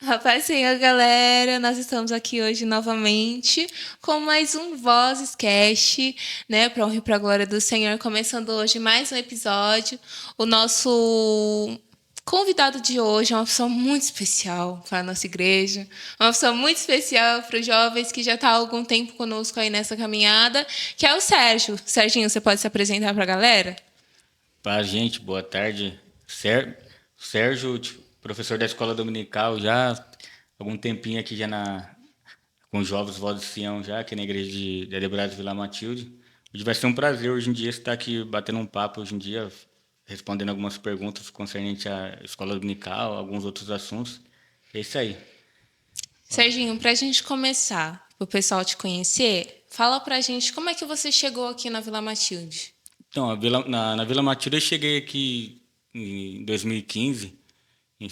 Rapaz, Senhor, galera, nós estamos aqui hoje novamente com mais um Vozes Cast, né, para honra e para a glória do Senhor, começando hoje mais um episódio. O nosso convidado de hoje é uma pessoa muito especial para a nossa igreja, uma pessoa muito especial para os jovens que já está há algum tempo conosco aí nessa caminhada, que é o Sérgio. Serginho, você pode se apresentar para a galera? Paz, gente, boa tarde. Sérgio, tipo, professor da escola dominical, já há algum tempinho aqui já com os jovens Voz de Sião, já aqui na igreja de Adebrados Vila Matilde. Hoje vai ser um prazer, hoje em dia, estar aqui batendo um papo, hoje em dia, respondendo algumas perguntas concernentes à escola dominical, alguns outros assuntos. É isso aí. Serginho, para a gente começar, para o pessoal te conhecer, fala para a gente como é que você chegou aqui na Vila Matilde. Então, na Vila Matilde eu cheguei aqui em 2015.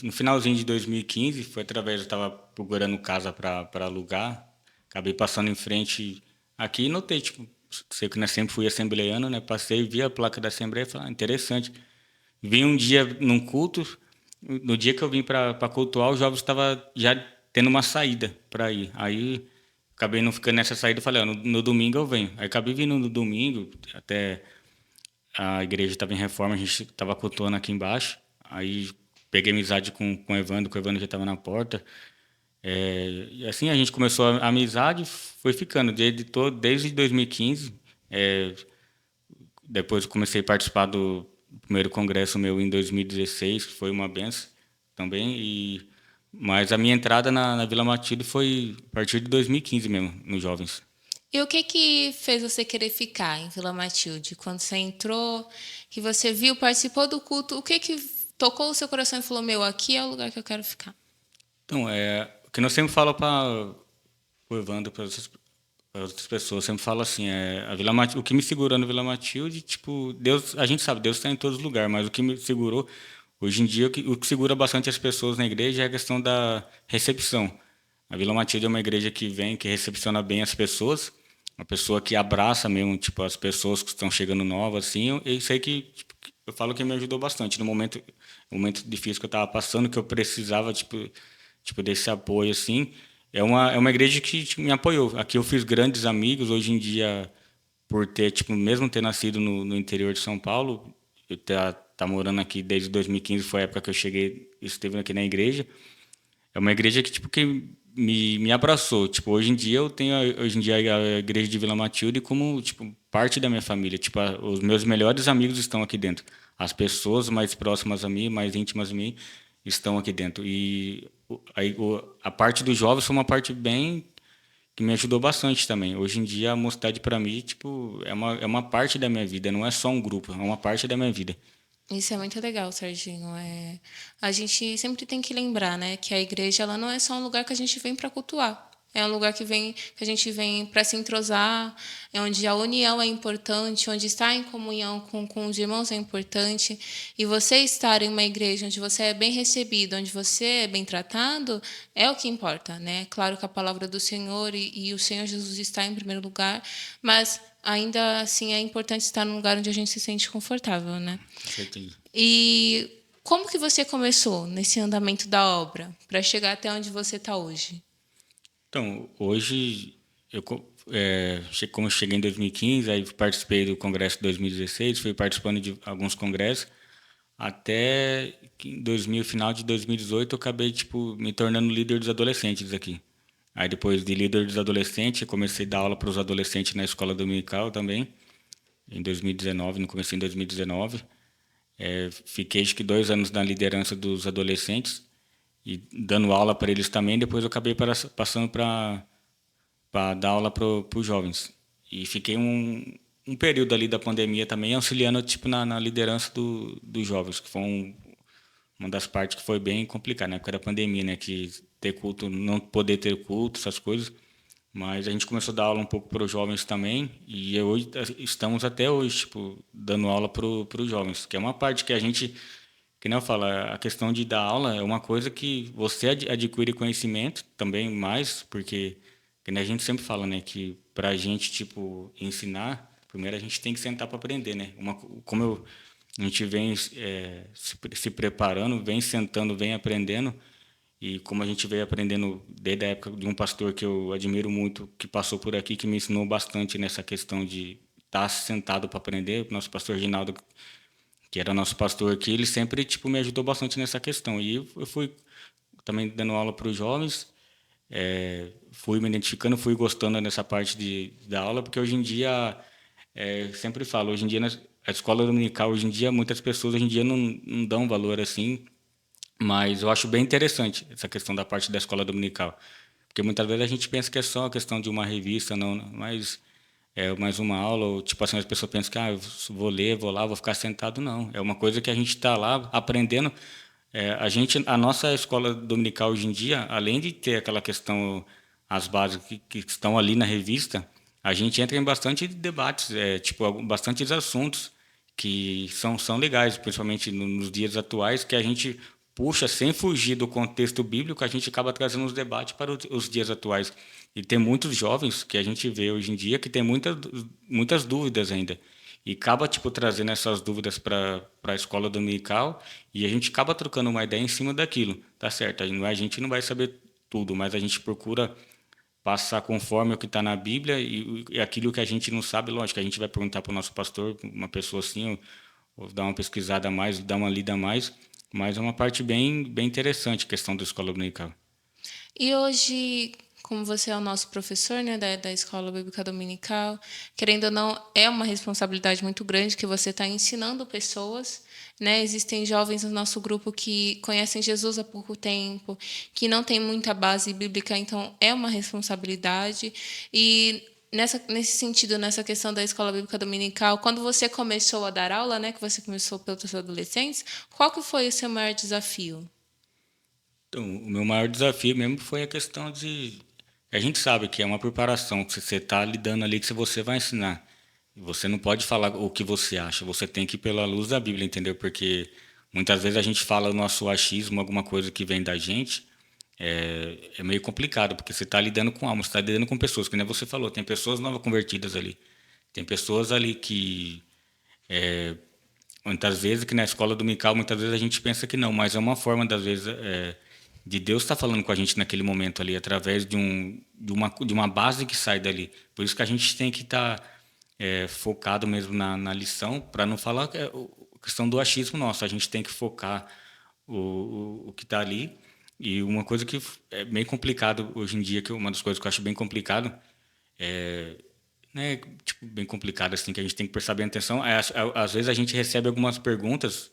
No finalzinho de 2015, foi através, eu estava procurando casa para alugar, acabei passando em frente aqui e notei, tipo, sei que eu sempre fui assembleiano, né? Passei, vi a placa da Assembleia e falei, interessante. Vim um dia num culto, no dia que eu vim para cultuar, o jovem estava já tendo uma saída para ir. Aí acabei não ficando nessa saída, falei, no domingo eu venho. Aí acabei vindo no domingo, até a igreja estava em reforma, a gente estava cultuando aqui embaixo. Aí peguei amizade com o Evandro já estava na porta. E assim a gente começou a amizade, foi ficando desde 2015. É, depois eu comecei a participar do primeiro congresso meu em 2016, que foi uma benção também. Mas a minha entrada na Vila Matilde foi a partir de 2015 mesmo, nos jovens. E o que fez você querer ficar em Vila Matilde? Quando você entrou, que você viu, participou do culto, o que tocou o seu coração e falou, meu, aqui é o lugar que eu quero ficar? Então, o que nós sempre falo para o Evandro, para outras pessoas, sempre falo assim, a Vila Matilde, o que me segurou na Vila Matilde, tipo, Deus, a gente sabe, Deus está em todos os lugares, mas o que me segurou, hoje em dia, o que segura bastante as pessoas na igreja é a questão da recepção. A Vila Matilde é uma igreja que vem, que recepciona bem as pessoas, uma pessoa que abraça mesmo, tipo, as pessoas que estão chegando novas, assim, e isso aí que, tipo, eu falo que me ajudou bastante no momento difícil que eu estava passando, que eu precisava, tipo, desse apoio, assim. É uma igreja que tipo, me apoiou. Aqui eu fiz grandes amigos. Hoje em dia, por ter, tipo, mesmo ter nascido no interior de São Paulo, eu tá morando aqui desde 2015, foi a época que eu cheguei, esteve aqui na igreja. É uma igreja que, tipo, que me abraçou. Tipo, hoje em dia eu tenho, hoje em dia a igreja de Vila Matilde como, tipo, parte da minha família. Tipo, os meus melhores amigos estão aqui dentro. As pessoas mais próximas a mim, mais íntimas a mim, estão aqui dentro. E a parte dos jovens foi uma parte bem que me ajudou bastante também. Hoje em dia a mocidade para mim, tipo, é uma parte da minha vida, não é só um grupo, é uma parte da minha vida. Isso é muito legal, Serginho. A gente sempre tem que lembrar, né, que a igreja ela não é só um lugar que a gente vem para cultuar. É um lugar que a gente vem para se entrosar, é onde a união é importante, onde estar em comunhão com os irmãos é importante. E você estar em uma igreja onde você é bem recebido, onde você é bem tratado, é o que importa, né? Claro que a palavra do Senhor e o Senhor Jesus está em primeiro lugar, mas ainda assim é importante estar num lugar onde a gente se sente confortável, né? Com certeza. E como que você começou nesse andamento da obra para chegar até onde você está hoje? Então, hoje, como eu cheguei em 2015, aí participei do Congresso de 2016, fui participando de alguns congressos, até que em final de 2018, eu acabei, tipo, me tornando líder dos adolescentes aqui. Aí, depois de líder dos adolescentes, eu comecei a dar aula para os adolescentes na escola dominical também, em 2019, no começo em 2019. Fiquei, acho que 2 anos na liderança dos adolescentes e dando aula para eles também. Depois eu acabei passando para dar aula para os jovens. E fiquei um período ali da pandemia também auxiliando tipo na liderança dos jovens, que foi uma das partes que foi bem complicada na época da pandemia, né? Que ter culto, não poder ter culto, essas coisas. Mas a gente começou a dar aula um pouco para os jovens também e hoje estamos até hoje, tipo, dando aula para os jovens, que é uma parte que a gente, que nem eu falo, a questão de dar aula é uma coisa que você adquire conhecimento também mais, porque que nem a gente sempre fala, né, que para a gente, tipo, ensinar, primeiro a gente tem que sentar para aprender, né? A gente vem se preparando, vem sentando, vem aprendendo, E como a gente veio aprendendo desde a época de um pastor que eu admiro muito, que passou por aqui, que me ensinou bastante nessa questão de estar sentado para aprender, o nosso pastor Ginaldo, que era nosso pastor aqui, ele sempre tipo me ajudou bastante nessa questão. E eu fui também dando aula para os jovens, fui me identificando, fui gostando dessa parte da aula, porque hoje em dia, sempre falo, hoje em dia a escola dominical, hoje em dia muitas pessoas hoje em dia não dão valor assim, mas eu acho bem interessante essa questão da parte da escola dominical, porque muitas vezes a gente pensa que é só a questão de uma revista, não, mas é mais uma aula, ou tipo assim, as pessoas pensam que eu vou ler, vou lá, vou ficar sentado, não. É uma coisa que a gente está lá aprendendo. A nossa escola dominical hoje em dia, além de ter aquela questão, as bases que estão ali na revista, a gente entra em bastante debates, tipo, bastantes assuntos que são legais, principalmente nos dias atuais, que a gente puxa sem fugir do contexto bíblico, a gente acaba trazendo os debates para os dias atuais. E tem muitos jovens que a gente vê hoje em dia que tem muitas dúvidas ainda. E acaba tipo trazendo essas dúvidas para a escola dominical e a gente acaba trocando uma ideia em cima daquilo. Tá certo, a gente não vai saber tudo, mas a gente procura passar conforme o que está na Bíblia e aquilo que a gente não sabe, lógico, a gente vai perguntar para o nosso pastor, uma pessoa assim, ou dar uma pesquisada a mais, dar uma lida a mais, mas é uma parte bem interessante a questão da escola dominical. E hoje, como você é o nosso professor, né, da Escola Bíblica Dominical, querendo ou não, é uma responsabilidade muito grande que você está ensinando pessoas, né? Existem jovens no nosso grupo que conhecem Jesus há pouco tempo, que não têm muita base bíblica, então é uma responsabilidade. E nesse sentido, nessa questão da Escola Bíblica Dominical, quando você começou a dar aula, né, que você começou pelos adolescentes, qual que foi o seu maior desafio? Então, o meu maior desafio mesmo foi a questão de. A gente sabe que é uma preparação, que você está lidando ali, que você vai ensinar. Você não pode falar o que você acha, você tem que ir pela luz da Bíblia, entendeu? Porque muitas vezes a gente fala o nosso achismo, alguma coisa que vem da gente, é meio complicado, porque você está lidando com almas, você está lidando com pessoas, que nem você falou, tem pessoas novas convertidas ali. Tem pessoas ali que muitas vezes que na escola dominical, muitas vezes a gente pensa que não, mas é uma forma, das vezes, de Deus estar falando com a gente naquele momento ali, através de uma base que sai dali. Por isso que a gente tem que estar focado mesmo na lição, para não falar a questão do achismo nosso. A gente tem que focar o que está ali. E uma coisa que é bem complicado hoje em dia, que uma das coisas que eu acho bem complicado, né, tipo, bem complicado assim, que a gente tem que prestar bem atenção. Às vezes a gente recebe algumas perguntas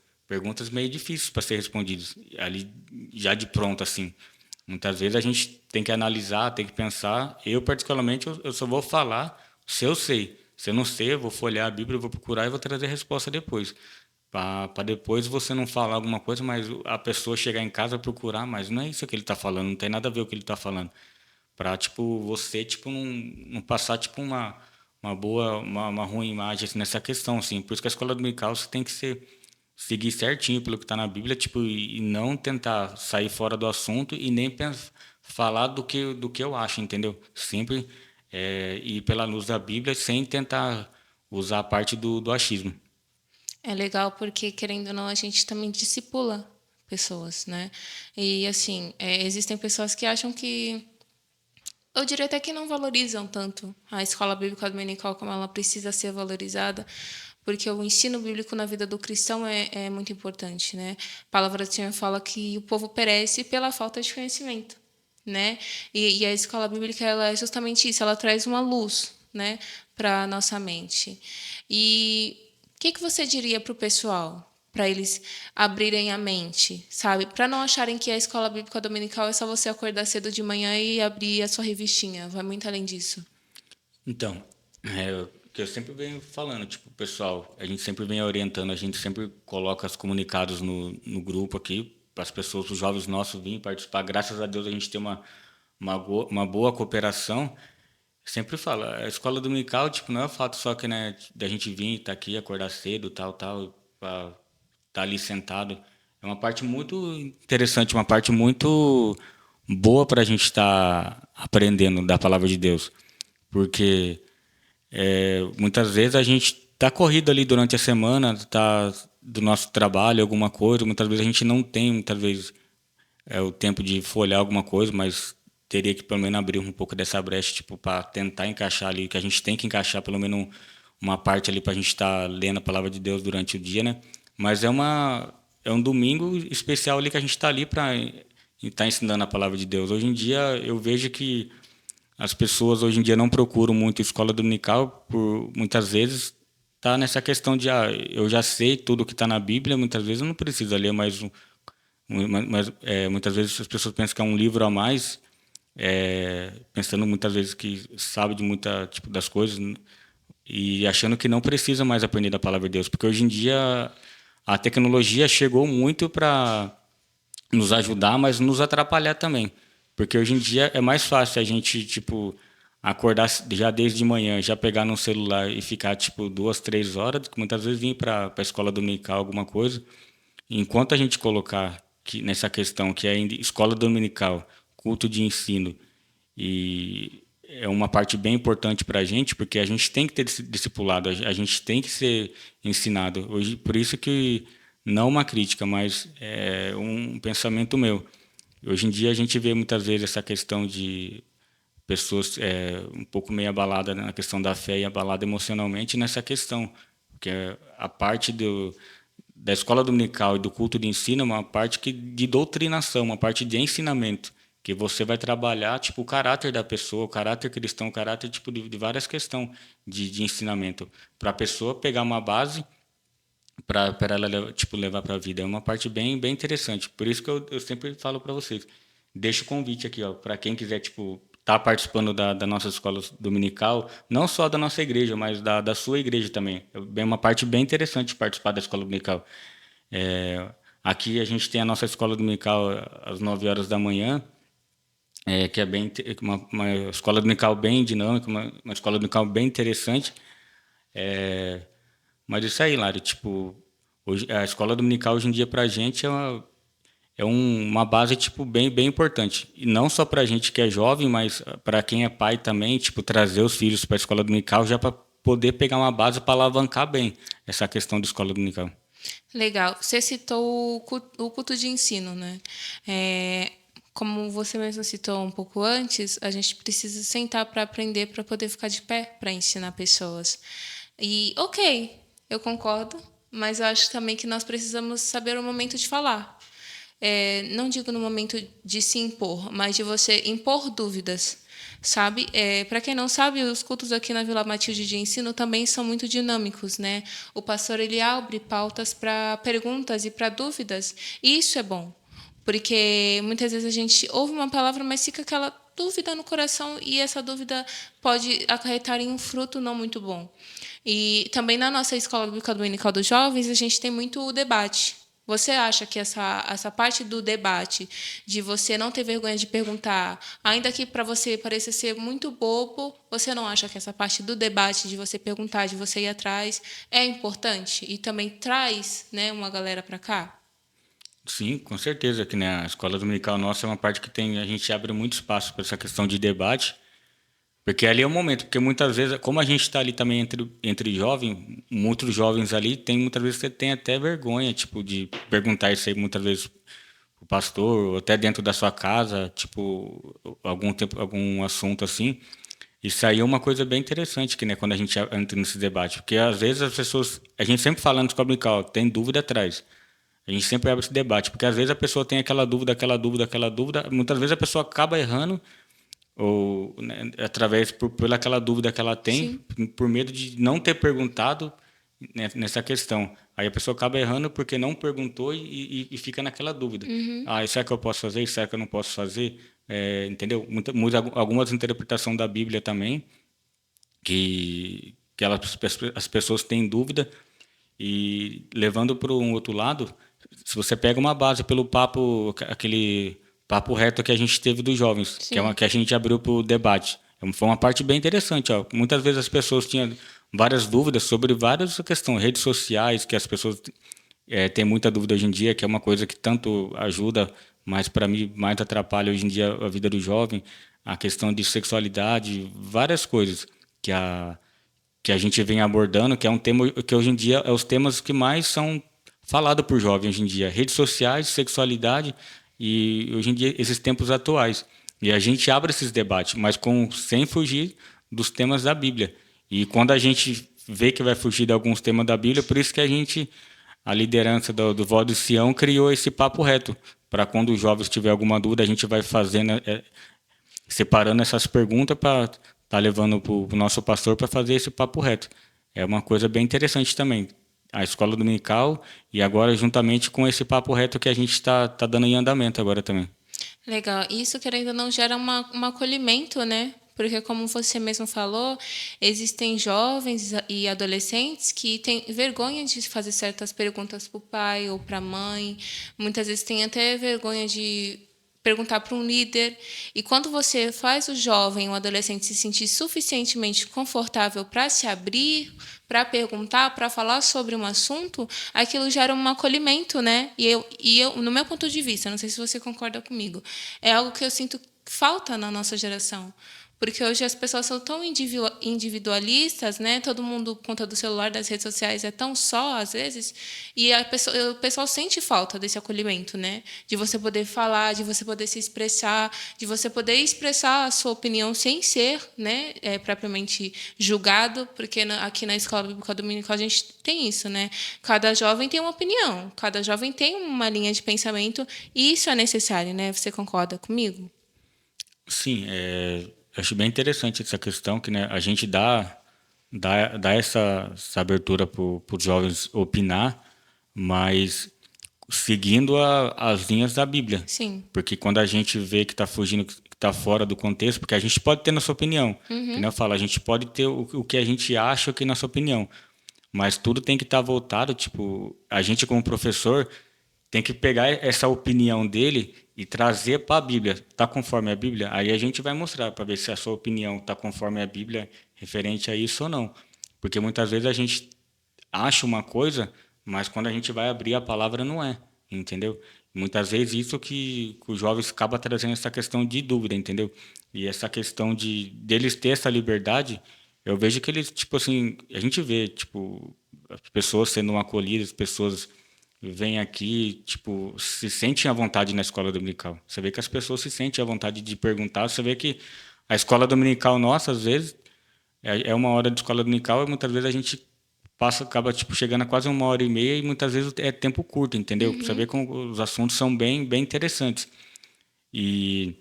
meio difíceis para ser respondidas, ali já de pronto assim. Muitas vezes a gente tem que analisar, tem que pensar. Eu particularmente eu só vou falar se eu sei. Se eu não sei, eu vou folhear a Bíblia, eu vou procurar e vou trazer a resposta depois. Para depois você não falar alguma coisa, mas a pessoa chegar em casa e procurar, mas não é isso que ele está falando, não tem nada a ver com o que ele está falando. Para tipo você tipo não passar tipo uma ruim imagem assim, nessa questão assim. Por isso que a escola dominical você tem que seguir certinho pelo que está na Bíblia, tipo, e não tentar sair fora do assunto e nem falar do que eu acho, entendeu? Sempre ir pela luz da Bíblia sem tentar usar a parte do achismo. É legal porque, querendo ou não, a gente também discipula pessoas, né? E, assim, existem pessoas que acham que. Eu diria até que não valorizam tanto a escola bíblica dominical como ela precisa ser valorizada, porque o ensino bíblico na vida do cristão é muito importante, né? A palavra do Senhor fala que o povo perece pela falta de conhecimento, né? E a escola bíblica ela é justamente isso, ela traz uma luz, né, para a nossa mente. E o que você diria para o pessoal? Para eles abrirem a mente, sabe? Para não acharem que a escola bíblica dominical é só você acordar cedo de manhã e abrir a sua revistinha. Vai muito além disso. Então, o que eu sempre venho falando, tipo, pessoal, a gente sempre vem orientando, a gente sempre coloca os comunicados no grupo aqui, para as pessoas, os jovens nossos virem participar. Graças a Deus a gente tem uma boa cooperação. Sempre falo, a escola dominical, tipo, não é o fato só que, né, da gente vir, estar aqui, acordar cedo, tal, para estar ali sentado. É uma parte muito interessante, uma parte muito boa para a gente estar aprendendo da palavra de Deus. Porque muitas vezes a gente está corrido ali durante a semana, tá do nosso trabalho, alguma coisa, muitas vezes a gente não tem, muitas vezes, o tempo de folhear alguma coisa, mas teria que pelo menos abrir um pouco dessa brecha, tipo, para tentar encaixar ali, que a gente tem que encaixar pelo menos uma parte ali para a gente estar lendo a palavra de Deus durante o dia, né? Mas é um domingo especial ali que a gente está ali para estar ensinando a palavra de Deus. Hoje em dia eu vejo que as pessoas hoje em dia não procuram muito escola dominical por muitas vezes tá nessa questão de eu já sei tudo que está na Bíblia, muitas vezes eu não preciso ler mais mas muitas vezes as pessoas pensam que é um livro a mais, pensando muitas vezes que sabe de muita tipo das coisas e achando que não precisa mais aprender da palavra de Deus, porque hoje em dia a tecnologia chegou muito para nos ajudar, mas nos atrapalhar também. Porque hoje em dia é mais fácil a gente, tipo, acordar já desde manhã, já pegar no celular e ficar, tipo, 2, 3 horas, que muitas vezes vir para a escola dominical, alguma coisa. Enquanto a gente colocar que, nessa questão que é escola dominical, culto de ensino, e é uma parte bem importante para a gente, porque a gente tem que ter discipulado, a gente tem que ser ensinado. Hoje, por isso que não uma crítica, mas é um pensamento meu. Hoje em dia a gente vê muitas vezes essa questão de pessoas um pouco meio abaladas na questão da fé e abalada emocionalmente nessa questão, porque a parte da escola dominical e do culto de ensino é uma parte de doutrinação, uma parte de ensinamento, que você vai trabalhar tipo o caráter da pessoa, o caráter cristão, o caráter tipo de várias questões de ensinamento, para a pessoa pegar uma base para ela tipo levar para a vida. É uma parte bem interessante. Por isso que eu sempre falo para vocês, deixa o convite aqui, ó, para quem quiser tipo estar participando da nossa escola dominical, não só da nossa igreja, mas da sua igreja também. É uma parte bem interessante participar da escola dominical. É, aqui a gente tem a nossa escola dominical às 9 horas da manhã, que é uma escola dominical bem dinâmica, uma escola dominical bem interessante. Mas isso aí, Lari, tipo, hoje, a escola dominical hoje em dia para a gente uma base tipo bem importante. E não só para a gente que é jovem, mas para quem é pai também, tipo, trazer os filhos para a escola dominical já para poder pegar uma base para alavancar bem essa questão da escola dominical. Legal. Você citou o culto de ensino, né? Como você mesmo citou um pouco antes, a gente precisa sentar para aprender, para poder ficar de pé, para ensinar pessoas. E, ok, eu concordo, mas eu acho também que nós precisamos saber o momento de falar. Não digo no momento de se impor, mas de você impor dúvidas, sabe? Para quem não sabe, os cultos aqui na Vila Matilde de Ensino também são muito dinâmicos, né? O pastor ele abre pautas para perguntas e para dúvidas, e isso é bom, porque muitas vezes a gente ouve uma palavra, mas fica aquela dúvida no coração e essa dúvida pode acarretar em um fruto não muito bom. E também na nossa escola bíblica dominical dos jovens, a gente tem muito o debate. Você acha que essa parte do debate, de você não ter vergonha de perguntar, ainda que para você pareça ser muito bobo, você não acha que essa parte do debate, de você perguntar, de você ir atrás, é importante e também traz, né, uma galera para cá? Sim, com certeza que né, a escola dominical nossa é uma parte que tem a gente abre muito espaço para essa questão de debate. Porque ali é o momento, porque muitas vezes, como a gente está ali também entre jovens, muitos jovens ali, tem muitas vezes você tem até vergonha, tipo, de perguntar isso aí muitas vezes o pastor, ou até dentro da sua casa, tipo, algum assunto assim. Isso aí é uma coisa bem interessante, que né, quando a gente entra nesse debate, porque às vezes as pessoas, a gente sempre falando de comunicar, tem dúvida atrás. A gente sempre abre esse debate, porque às vezes a pessoa tem aquela dúvida, muitas vezes a pessoa acaba errando ou né, através pela aquela dúvida que ela tem, Sim. por medo de não ter perguntado né, nessa questão. Aí a pessoa acaba errando porque não perguntou e fica naquela dúvida. Ah, será que eu posso fazer? Será que eu não posso fazer? Entendeu? Algumas interpretações da Bíblia também que as pessoas têm dúvida e levando para um outro lado, se você pega uma base pelo papo, aquele papo reto que a gente teve dos jovens, que é Sim. que a gente abriu para o debate. Foi uma parte bem interessante. Ó. Muitas vezes as pessoas tinham várias dúvidas sobre várias questões, redes sociais, que as pessoas têm muita dúvida hoje em dia, que é uma coisa que tanto ajuda, mas para mim mais atrapalha hoje em dia a vida do jovem, a questão de sexualidade, várias coisas que a gente vem abordando, que é um tema que hoje em dia é os temas que mais são falados por jovens hoje em dia. Redes sociais, sexualidade e hoje em dia esses tempos atuais. E a gente abre esses debates, mas sem fugir dos temas da Bíblia. E quando a gente vê que vai fugir de alguns temas da Bíblia, por isso que a liderança do Voz de Sião criou esse papo reto, para quando os jovens tiver alguma dúvida, a gente vai fazendo, separando essas perguntas para levando para o nosso pastor para fazer esse papo reto. É uma coisa bem interessante também. A escola dominical e agora juntamente com esse papo reto que a gente está dando em andamento agora também. Legal. Isso, querendo ou não, gera um acolhimento, né? Porque, como você mesmo falou, existem jovens e adolescentes que têm vergonha de fazer certas perguntas para o pai ou para a mãe. Muitas vezes têm até vergonha de perguntar para um líder. E quando você faz o jovem, o adolescente se sentir suficientemente confortável para se abrir, para perguntar, para falar sobre um assunto, aquilo gera um acolhimento, né? E eu, no meu ponto de vista, não sei se você concorda comigo, é algo que eu sinto falta na nossa geração. Porque hoje as pessoas são tão individualistas, né? Todo mundo, por conta do celular, das redes sociais, é tão só, às vezes, e o pessoal sente falta desse acolhimento, né? De você poder falar, de você poder se expressar, de você poder expressar a sua opinião sem ser, né, propriamente julgado, porque aqui na Escola Bíblica Dominical a gente tem isso, né? Cada jovem tem uma opinião, cada jovem tem uma linha de pensamento, e isso é necessário, né? Você concorda comigo? Sim, eu acho bem interessante essa questão que, né, a gente dá essa abertura para os jovens opinar, mas seguindo as linhas da Bíblia. Sim. Porque quando a gente vê que está fugindo, que está fora do contexto, porque a gente pode ter nossa opinião, que nem eu falo, a gente pode ter o que a gente acha que é nossa opinião, mas tudo tem que estar voltado, tipo, a gente como professor tem que pegar essa opinião dele e trazer para a Bíblia. Está conforme a Bíblia? Aí a gente vai mostrar para ver se a sua opinião está conforme a Bíblia referente a isso ou não. Porque muitas vezes a gente acha uma coisa, mas quando a gente vai abrir a palavra não é, entendeu? Muitas vezes isso que os jovens acaba trazendo essa questão de dúvida, entendeu? E essa questão de deles ter essa liberdade, eu vejo que eles, tipo assim, a gente vê, tipo, as pessoas sendo acolhidas, as pessoas vêm aqui, tipo, se sentem à vontade na escola dominical. Você vê que as pessoas se sentem à vontade de perguntar, você vê que a escola dominical nossa, às vezes, é uma hora de escola dominical e muitas vezes a gente acaba tipo chegando a quase 1 hora e meia e muitas vezes é tempo curto, entendeu? Pra você ver como os assuntos são bem interessantes. E,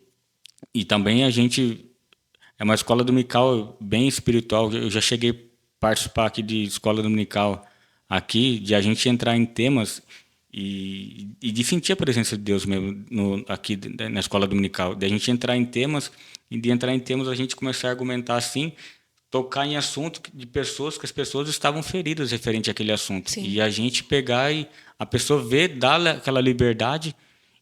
e também a gente é uma escola dominical bem espiritual. Eu já cheguei a participar aqui de escola dominical aqui, de a gente entrar em temas e de sentir a presença de Deus mesmo aqui na escola dominical. De a gente entrar em temas e de entrar em temas a gente começar a argumentar assim, tocar em assunto de pessoas que as pessoas estavam feridas referente àquele assunto. Sim. E a gente pegar e a pessoa ver, dar aquela liberdade,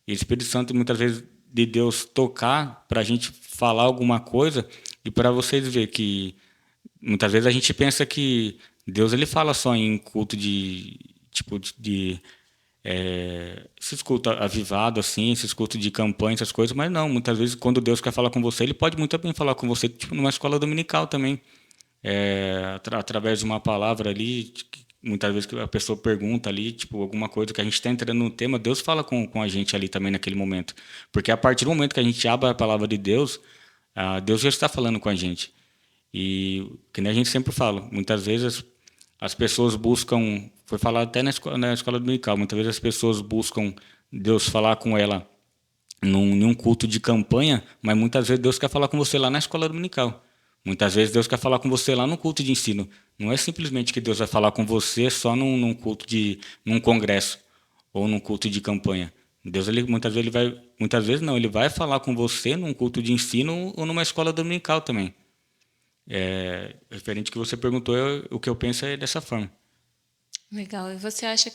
e o Espírito Santo muitas vezes de Deus tocar para a gente falar alguma coisa e para vocês ver que muitas vezes a gente pensa que Deus ele fala só em culto de tipo esses cultos avivados assim, esses cultos de campanha, essas coisas, mas não, muitas vezes quando Deus quer falar com você, ele pode muito bem falar com você tipo numa escola dominical também, através de uma palavra ali, que muitas vezes que a pessoa pergunta ali, tipo, alguma coisa que a gente está entrando no tema, Deus fala com a gente ali também naquele momento. Porque a partir do momento que a gente abre a palavra de Deus, Deus já está falando com a gente. E que nem a gente sempre fala, muitas vezes as pessoas buscam, foi falado até na escola dominical, muitas vezes as pessoas buscam Deus falar com ela num culto de campanha, mas muitas vezes Deus quer falar com você lá na escola dominical. Muitas vezes Deus quer falar com você lá no culto de ensino. Não é simplesmente que Deus vai falar com você só num culto num congresso ou num culto de campanha. Deus ele muitas vezes ele vai, muitas vezes não, ele vai falar com você num culto de ensino ou numa escola dominical também. Referente ao que você perguntou, o que eu penso é dessa forma. Legal. E você acha,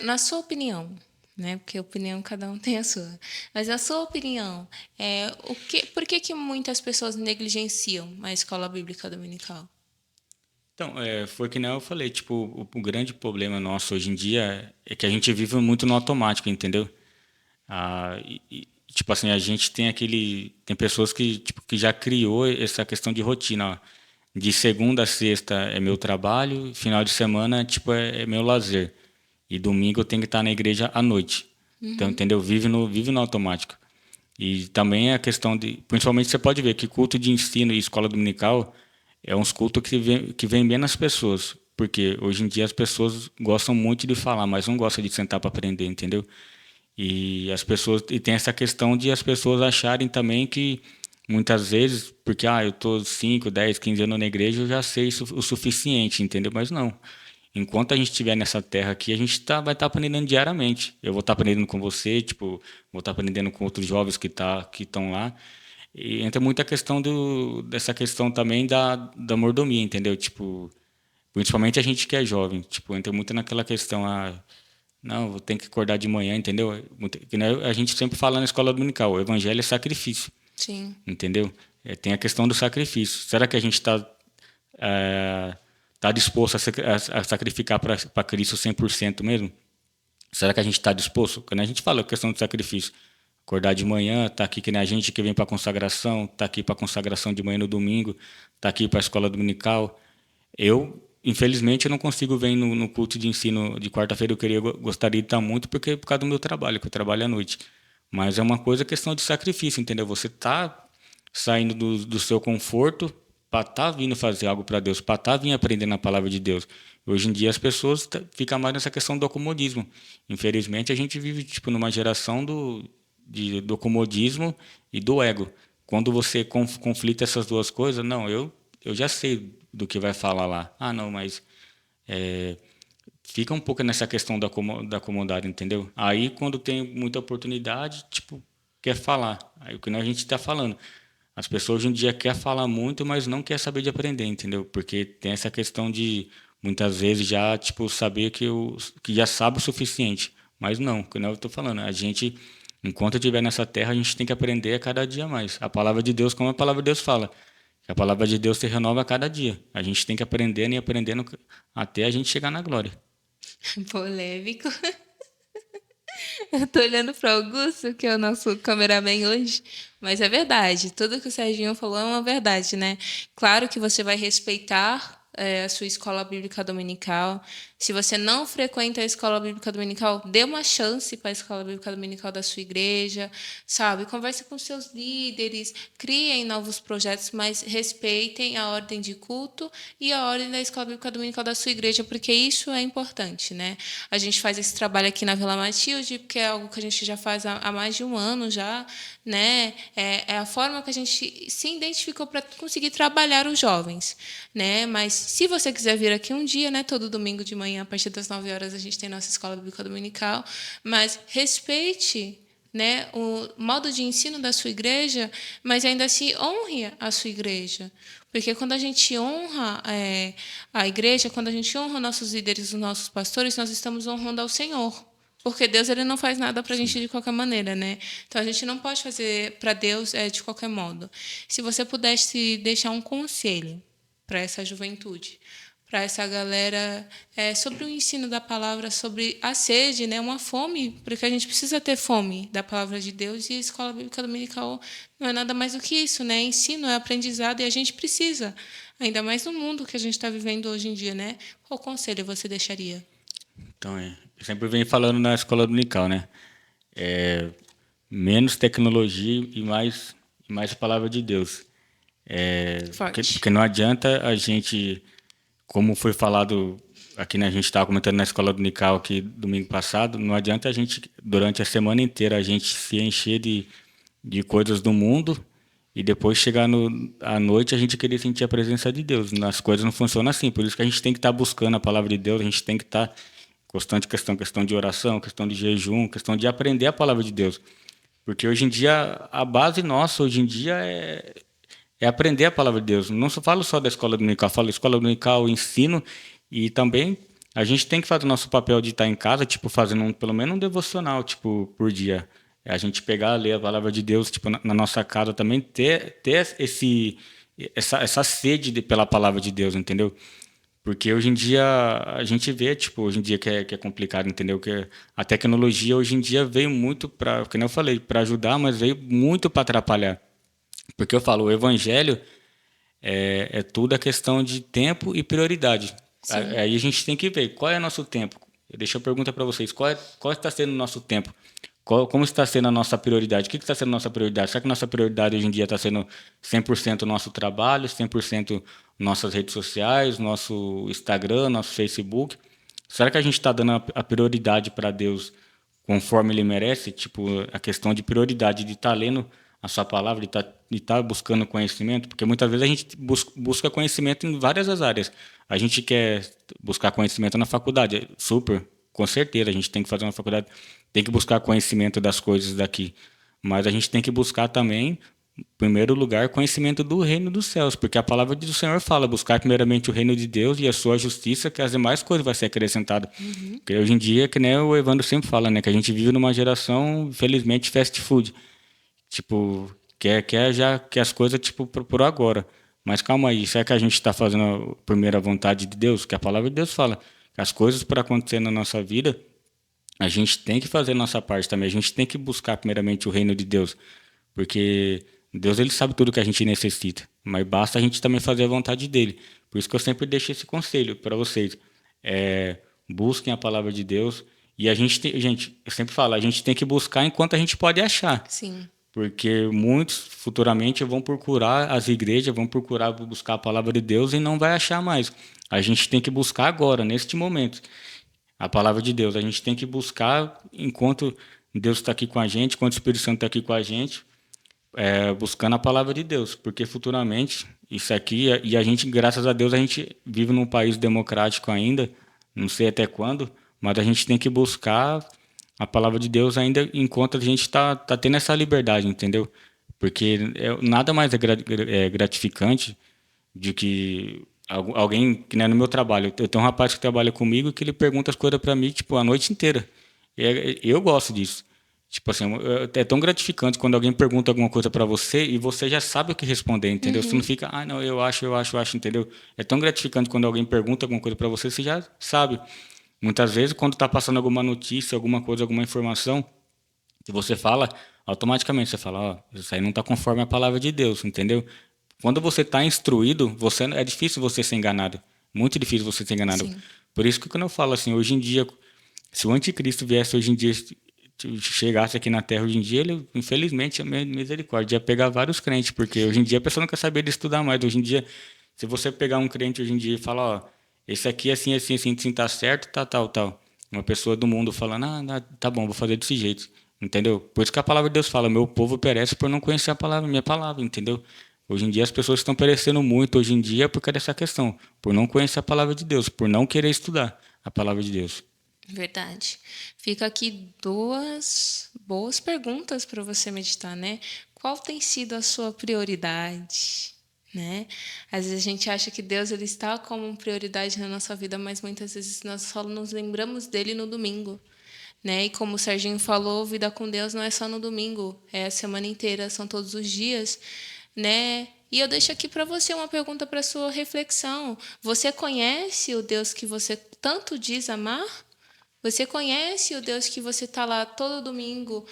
na sua opinião, né? Porque opinião cada um tem a sua. Mas na sua opinião, por que muitas pessoas negligenciam a escola bíblica dominical? Então, foi que nem eu falei, tipo, o grande problema nosso hoje em dia é que a gente vive muito no automático, entendeu? Tipo assim, a gente tem pessoas que, tipo, que já criou essa questão de rotina, ó. De segunda a sexta é meu trabalho, final de semana, tipo, é meu lazer. E domingo eu tenho que estar na igreja à noite. Então, entendeu? Vive no automático. E também a questão de, principalmente você pode ver que culto de ensino e escola dominical é uns cultos que vem bem nas pessoas, porque hoje em dia as pessoas gostam muito de falar, mas não gostam de sentar para aprender, entendeu? E tem essa questão de as pessoas acharem também que muitas vezes, porque eu tô 5, 10, 15 anos na igreja, eu já sei o suficiente, entendeu? Mas não. Enquanto a gente estiver nessa terra aqui, vai estar aprendendo diariamente. Eu vou estar aprendendo com você, tipo, vou estar aprendendo com outros jovens que estão lá. E entra muita questão dessa questão também da mordomia, entendeu? Tipo, principalmente a gente que é jovem, tipo, entra muito naquela questão, não, vou ter que acordar de manhã, entendeu? Que nem a gente sempre fala na escola dominical, o evangelho é sacrifício, Sim. entendeu? Tem a questão do sacrifício. Será que a gente tá disposto a sacrificar para Cristo 100% mesmo? Será que a gente está disposto? Quando a gente fala a questão do sacrifício, acordar de manhã, tá aqui que nem a gente que vem para a consagração, tá aqui para a consagração de manhã no domingo, tá aqui para a escola dominical. Infelizmente, eu não consigo vir no culto de ensino de quarta-feira. Gostaria de estar muito por causa do meu trabalho, que eu trabalho à noite. Mas é uma coisa questão de sacrifício, entendeu? Você tá saindo do seu conforto para estar vindo fazer algo para Deus, para estar vindo aprendendo a palavra de Deus. Hoje em dia as pessoas ficam mais nessa questão do comodismo. Infelizmente, a gente vive tipo numa geração do comodismo e do ego. Quando você conflita essas duas coisas, não, eu já sei do que vai falar lá. Não, mas fica um pouco nessa questão da comodidade, entendeu? Aí, quando tem muita oportunidade, tipo, quer falar. Aí, o que a gente está falando. As pessoas hoje em dia querem falar muito, mas não quer saber de aprender, entendeu? Porque tem essa questão de, muitas vezes, já, tipo, saber que já sabe o suficiente. Mas não, que não eu estou falando. A gente, enquanto estiver nessa terra, a gente tem que aprender a cada dia mais. A palavra de Deus, como a palavra de Deus fala, que a palavra de Deus se renova a cada dia. A gente tem que aprender e aprendendo até a gente chegar na glória. Polêmico. Eu tô olhando para Augusto, que é o nosso cameraman hoje, mas é verdade. Tudo que o Serginho falou é uma verdade, né? Claro que você vai respeitar a sua escola bíblica dominical. Se você não frequenta a escola bíblica dominical, dê uma chance para a escola bíblica dominical da sua igreja, sabe? Converse com seus líderes, criem novos projetos, mas respeitem a ordem de culto e a ordem da escola bíblica dominical da sua igreja, porque isso é importante, né? A gente faz esse trabalho aqui na Vila Matilde, porque é algo que a gente já faz há mais de um ano já, né? É a forma que a gente se identificou para conseguir trabalhar os jovens, né? Mas se você quiser vir aqui um dia, né? Todo domingo de manhã, a partir das 9 horas, a gente tem nossa escola bíblica dominical, mas respeite, né, o modo de ensino da sua igreja, mas ainda assim honre a sua igreja. Porque quando a gente honra a igreja, quando a gente honra nossos líderes, os nossos pastores, nós estamos honrando ao Senhor. Porque Deus ele não faz nada para a gente de qualquer maneira, né? Então a gente não pode fazer para Deus de qualquer modo. Se você pudesse deixar um conselho para essa juventude, para essa galera, sobre o ensino da palavra, sobre a sede, né, uma fome, porque a gente precisa ter fome da palavra de Deus, e a escola bíblica dominical não é nada mais do que isso, né? Ensino, é aprendizado, e a gente precisa, ainda mais no mundo que a gente está vivendo hoje em dia, né? Qual conselho você deixaria? Então, eu sempre venho falando na escola dominical, né? É, menos tecnologia e mais a palavra de Deus. Forte. Porque não adianta a gente, como foi falado aqui, né, a gente estava comentando na escola dominical aqui domingo passado, não adianta a gente, durante a semana inteira, a gente se encher de coisas do mundo e depois chegar à noite a gente querer sentir a presença de Deus. As coisas não funcionam assim, por isso que a gente tem que estar buscando a palavra de Deus, a gente tem que estar constante questão de oração, questão de jejum, questão de aprender a palavra de Deus. Porque hoje em dia, a base nossa, hoje em dia, é aprender a palavra de Deus. Não só falo só da escola dominical, falo escola dominical, ensino, e também a gente tem que fazer o nosso papel de estar em casa, tipo, fazendo pelo menos um devocional, tipo, por dia. A gente pegar, ler a palavra de Deus, tipo, na nossa casa também, ter essa sede pela palavra de Deus, entendeu? Porque hoje em dia a gente vê, tipo, hoje em dia que é complicado, entendeu? Que a tecnologia hoje em dia veio muito para, como eu falei, para ajudar, mas veio muito para atrapalhar. Porque eu falo, o evangelho é tudo a questão de tempo e prioridade. Sim. Aí a gente tem que ver qual é o nosso tempo. Deixa eu perguntar para vocês, qual está sendo o nosso tempo? Como está sendo a nossa prioridade? O que está sendo a nossa prioridade? Será que nossa prioridade hoje em dia está sendo 100% nosso trabalho, 100% nossas redes sociais, nosso Instagram, nosso Facebook? Será que a gente está dando a prioridade para Deus conforme Ele merece? Tipo, a questão de prioridade de estar lendo a sua palavra, de tá buscando conhecimento, porque muitas vezes a gente busca conhecimento em várias das áreas. A gente quer buscar conhecimento na faculdade, super, com certeza, a gente tem que fazer uma faculdade, tem que buscar conhecimento das coisas daqui, mas a gente tem que buscar também, em primeiro lugar, conhecimento do reino dos céus, porque a palavra do Senhor fala, buscar primeiramente o reino de Deus e a sua justiça, que as demais coisas vão ser acrescentadas. Porque hoje em dia, que nem o Evandro sempre fala, né, que a gente vive numa geração, infelizmente, fast food. Tipo, quer já que as coisas, tipo, por agora. Mas calma aí, será que a gente está fazendo a primeira vontade de Deus? Que a palavra de Deus fala que as coisas para acontecer na nossa vida, a gente tem que fazer a nossa parte também. A gente tem que buscar primeiramente o reino de Deus. Porque Deus, ele sabe tudo que a gente necessita. Mas basta a gente também fazer a vontade dele. Por isso que eu sempre deixo esse conselho para vocês. É, busquem a palavra de Deus. E a gente, gente, eu sempre falo, a gente tem que buscar enquanto a gente pode achar. Sim, Porque muitos futuramente vão procurar as igrejas, vão procurar buscar a palavra de Deus e não vai achar mais. A gente tem que buscar agora, neste momento, a palavra de Deus. A gente tem que buscar enquanto Deus está aqui com a gente, enquanto o Espírito Santo está aqui com a gente, buscando a palavra de Deus. Porque futuramente, isso aqui, e a gente, graças a Deus, a gente vive num país democrático ainda, não sei até quando, mas a gente tem que buscar a palavra de Deus ainda enquanto a gente tá tendo essa liberdade, entendeu? Porque nada mais é gratificante de que alguém, que nem no meu trabalho, eu tenho um rapaz que trabalha comigo que ele pergunta as coisas para mim, tipo, a noite inteira. Eu gosto disso. Tipo assim, é tão gratificante quando alguém pergunta alguma coisa para você e você já sabe o que responder, entendeu? Você não fica, ah, não, eu acho, entendeu? É tão gratificante quando alguém pergunta alguma coisa para você, você já sabe. Muitas vezes, quando está passando alguma notícia, alguma coisa, alguma informação, se você fala, automaticamente você fala, ó, isso aí não está conforme a palavra de Deus, entendeu? Quando você está instruído, é difícil você ser enganado. Muito difícil você ser enganado. sim. Por isso que quando eu falo assim, hoje em dia, se o anticristo viesse hoje em dia, chegasse aqui na Terra hoje em dia, ele, infelizmente, a misericórdia, ia pegar vários crentes, porque hoje em dia a pessoa não quer saber de estudar mais. Hoje em dia, se você pegar um crente hoje em dia e falar, ó, esse aqui é assim, assim, assim, assim, tá certo, tá, tal, tal. Uma pessoa do mundo falando, tá bom, vou fazer desse jeito. Entendeu? Por isso que a palavra de Deus fala, meu povo perece por não conhecer a palavra, minha palavra, entendeu? Hoje em dia as pessoas estão perecendo muito hoje em dia por causa dessa questão, por não conhecer a palavra de Deus, por não querer estudar a palavra de Deus. Verdade. Fica aqui duas boas perguntas para você meditar, né? Qual tem sido a sua prioridade, né? Às vezes a gente acha que Deus ele está como prioridade na nossa vida, mas muitas vezes nós só nos lembramos dele no domingo, né? E como o Serginho falou, vida com Deus não é só no domingo, é a semana inteira, são todos os dias, né? E eu deixo aqui para você uma pergunta para sua reflexão. Você conhece o Deus que você tanto diz amar? Você conhece o Deus que você está lá todo domingo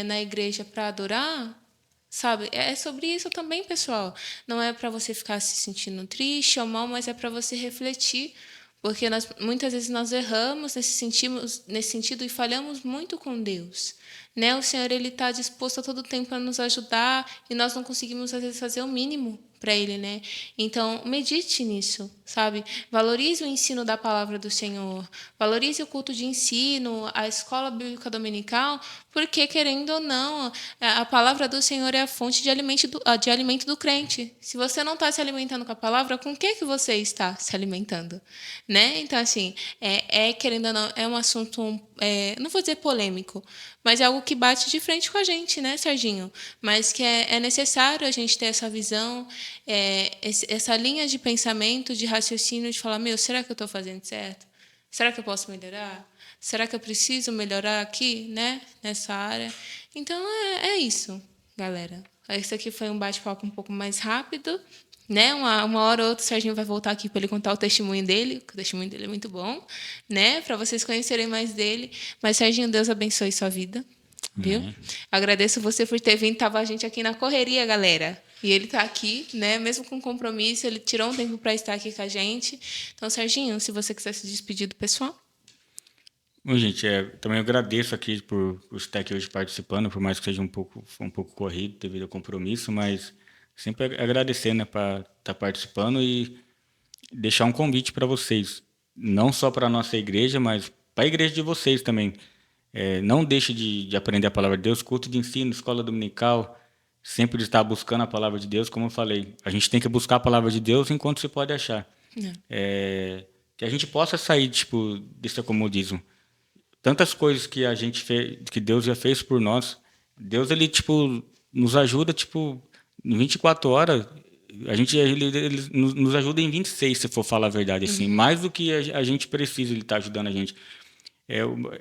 na igreja para adorar? Sabe? É sobre isso também, pessoal. Não é para você ficar se sentindo triste ou mal, mas é para você refletir. Porque muitas vezes nós erramos nesse sentido e falhamos muito com Deus. Né? O Senhor ele está disposto a todo tempo a nos ajudar e nós não conseguimos, às vezes, fazer o mínimo para Ele. Né? Então, medite nisso, sabe? Valorize o ensino da palavra do Senhor. Valorize o culto de ensino, a escola bíblica dominical, porque, querendo ou não, a palavra do Senhor é a fonte de alimento do crente. Se você não está se alimentando com a palavra, com o que você está se alimentando? Né? Então, assim, querendo ou não, é um assunto, não vou dizer polêmico, mas é algo que bate de frente com a gente, né, Serginho? Mas que é necessário a gente ter essa visão, essa linha de pensamento, de raciocínio, de falar, meu, será que eu estou fazendo certo? Será que eu posso melhorar? Será que eu preciso melhorar aqui, né, nessa área? Então, é isso, galera. Esse aqui foi um bate-papo um pouco mais rápido, né? Uma hora ou outra o Serginho vai voltar aqui para ele contar o testemunho dele, que o testemunho dele é muito bom, né? Para vocês conhecerem mais dele. Mas, Serginho, Deus abençoe sua vida, viu? Amém. Agradeço você por ter vindo. Tava a gente aqui na correria, galera. E ele está aqui, né? Mesmo com compromisso, ele tirou um tempo para estar aqui com a gente. Então, Serginho, se você quiser se despedir do pessoal. Bom, gente, também agradeço aqui por estar aqui hoje participando, por mais que seja um pouco corrido devido ao compromisso, mas sempre agradecer, né, para estar participando e deixar um convite para vocês, não só para a nossa igreja, mas para a igreja de vocês também. Não deixe de aprender a palavra de Deus, culto de ensino, escola dominical, sempre estar buscando a palavra de Deus, como eu falei. A gente tem que buscar a palavra de Deus enquanto se pode achar. É. Que a gente possa sair, tipo, desse acomodismo. Tantas coisas que a gente fez, que Deus já fez por nós. Deus, ele, tipo, nos ajuda, tipo, em 24 horas. Ele nos ajuda em 26, se for falar a verdade, assim. Mais do que a gente precisa, ele está ajudando a gente.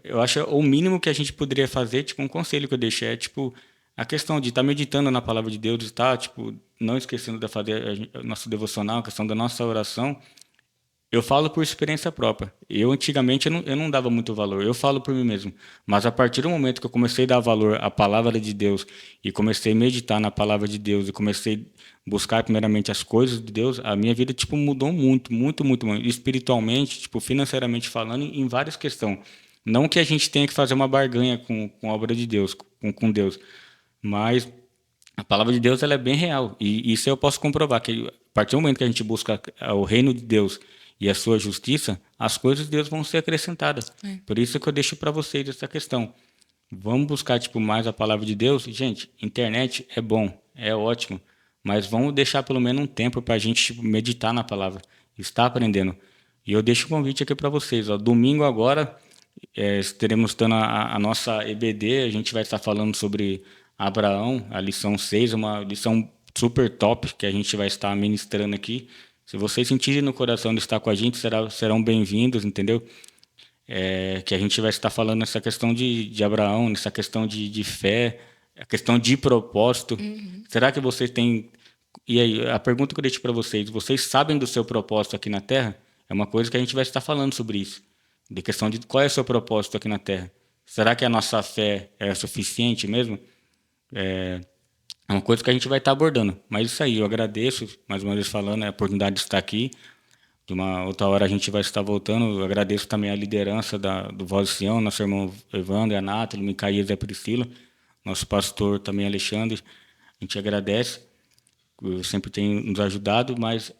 Eu acho o mínimo que a gente poderia fazer, tipo, um conselho que eu deixei é, tipo, a questão de estar meditando na palavra de Deus e tá, tipo, não esquecendo de fazer o nosso devocional, a questão da nossa oração. Eu falo por experiência própria. Eu, antigamente, eu não dava muito valor. Eu falo por mim mesmo. Mas a partir do momento que eu comecei a dar valor à palavra de Deus e comecei a meditar na palavra de Deus e comecei a buscar primeiramente as coisas de Deus, a minha vida, tipo, mudou muito, muito, muito, muito. Espiritualmente, tipo, financeiramente falando, em várias questões. Não que a gente tenha que fazer uma barganha com a obra de Deus, com Deus, mas a palavra de Deus ela é bem real. E isso eu posso comprovar, que a partir do momento que a gente busca o reino de Deus e a sua justiça, as coisas de Deus vão ser acrescentadas. É. Por isso que eu deixo para vocês essa questão. Vamos buscar tipo mais a palavra de Deus. Gente, internet é bom, é ótimo, mas vamos deixar pelo menos um tempo para a gente tipo, meditar na palavra, estar aprendendo. E eu deixo um convite aqui para vocês. Ó, domingo agora teremos dando a nossa EBD, a gente vai estar falando sobre Abraão, a lição 6, uma lição super top que a gente vai estar ministrando aqui. Se vocês sentirem no coração de estar com a gente, serão bem-vindos, entendeu? Que a gente vai estar falando nessa questão de Abraão, nessa questão de fé, a questão de propósito. Será que vocês têm... E aí, a pergunta que eu deixo para vocês sabem do seu propósito aqui na Terra? É uma coisa que a gente vai estar falando sobre isso. De questão de qual é o seu propósito aqui na Terra. Será que a nossa fé é suficiente mesmo? É uma coisa que a gente vai estar abordando. Mas isso aí, eu agradeço, mais uma vez falando, a oportunidade de estar aqui. De uma outra hora a gente vai estar voltando. Eu agradeço também a liderança do Voz de Sião, nosso irmão Evandro, a Nathalie, Micaías e a Priscila, nosso pastor também Alexandre. A gente agradece, sempre tem nos ajudado, mas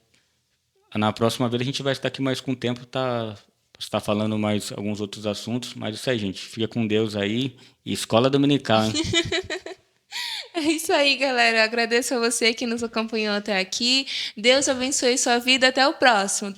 na próxima vez a gente vai estar aqui mais com o tempo, está falando mais alguns outros assuntos. Mas isso aí, gente. Fica com Deus aí. E escola dominical, hein? É isso aí, galera. Agradeço a você que nos acompanhou até aqui. Deus abençoe sua vida. Até o próximo.